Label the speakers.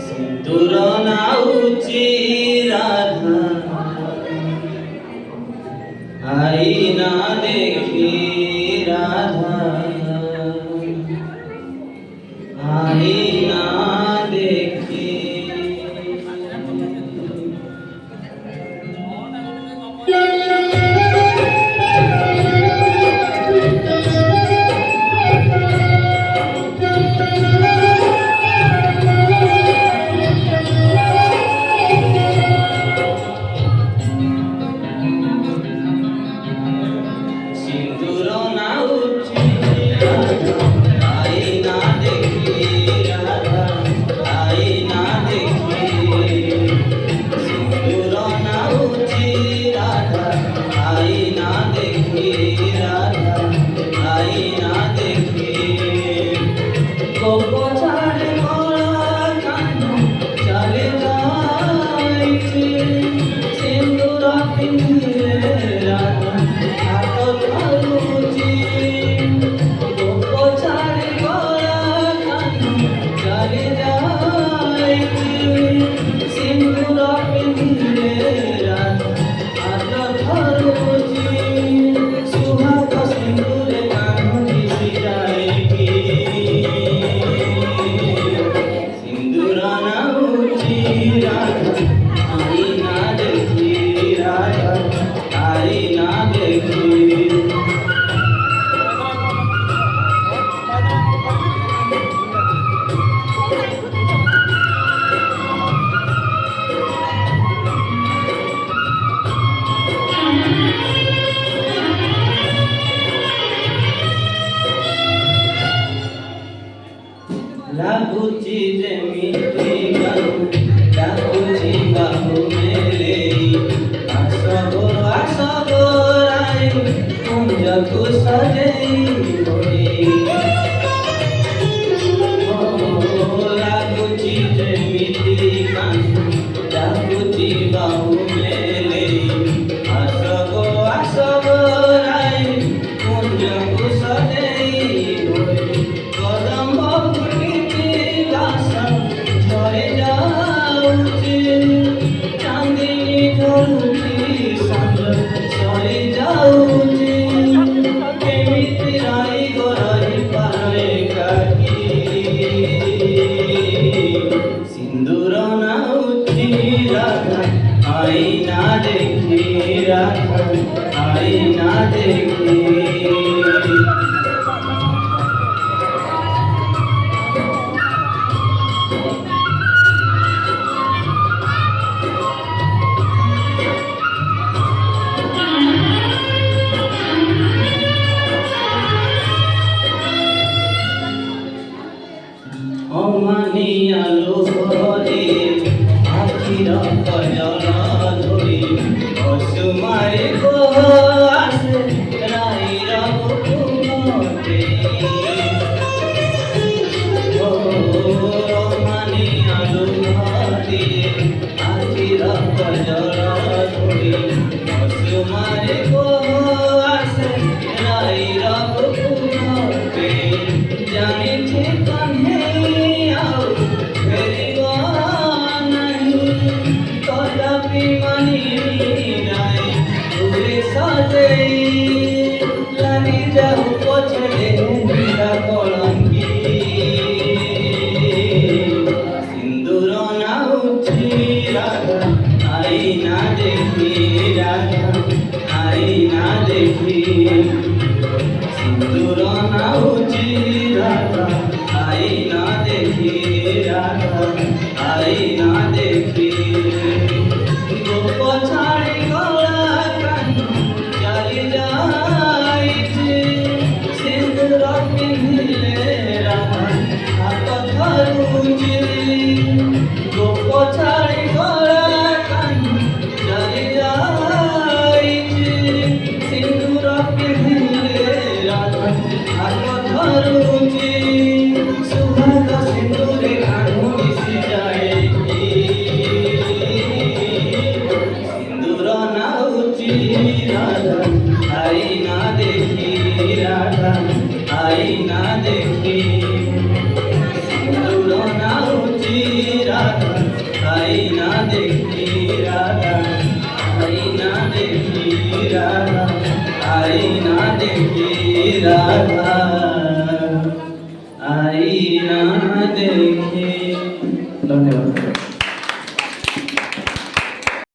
Speaker 1: সিঁদুর নাউচি রাধা আইনা দেখি রাধা আইনা দেখি সিঁদুর নাউচি রাধা আইনা দেখি রাধা আইনা দেখি সিঁদুর নাউচি রাধা আইনা দেখি রাধা আইনা দেখি গোপো ছাড়ে মোরা কান্দ চলে যাইছে সিঁদুর পিঁধে রাধা হাত ধরুছি গোপো ছাড়ে মোরা কান্দ চলে যাইছে সিঁদুর পিঁধে রাধা হাত ধরুছি সুহাগ সিঁদুরে কান্দ দিশি যায় কি সিঁদুর নাউচি রাধা আইনা দেখি রাধা আইনা দেখি লাগুচি যেমিতি গানু ডাকুচি বাহু মেলে আসগরাই কুঞ্জকু সজেই লাগুচি যেমিতি গানু ডাকুচি বাহু মেলে আসগরাই কুঞ্জকু সজেই কদম্ব ফুটিছি দাসন ঝরে যাউছি চাঁদিনী ঝরুছি সাঁঝ সরে যাউছি কেমিতি রাই গরাই পারে কাকি সিঁদুর নাউচি রাধা আইনা দেখি রাধা আইনা দেখি অমানিয়ালো ঘরে আখির কজল ধরি অসুমারে গো আসে রাইর বুকুমতে অমানিয়ালো ঘরে আখির কজল ধরি অসুমারে গো আসে রাইর বুকুমতে জানিছে কানে তথাপি মানি নাই ঘুরে সাজেই লাগি যাও পছলে বিরা কলঙ্কি সিঁদুর নাউচি রাধা আইনা দেখি রাধা আইনা দেখি সিঁদুর নাউচি রাধা আইনা দেখি রাধা আইনা দেখি গোপ ছাড়ি গলা কান্দ চলে যাইছে সিঁদুর পিঁধিলে রাধা হাত ধরুছি গোপ ছাড়ি গলা কান্দ চলে যাইছে সিঁদুর পিঁধিলে রাধা হাত ধরুছি সুহাগ সিঁদুরে কান্দ দিশি যায় কি সিঁদুর নাউচি রাধা আইনা দেখি রাধা আইনা দেখি সিঁদুর নাউচি রাধা আইনা দেখি রাধা আইনা দেখি রাধা আইনা দেখি রাধা আইনা দেখি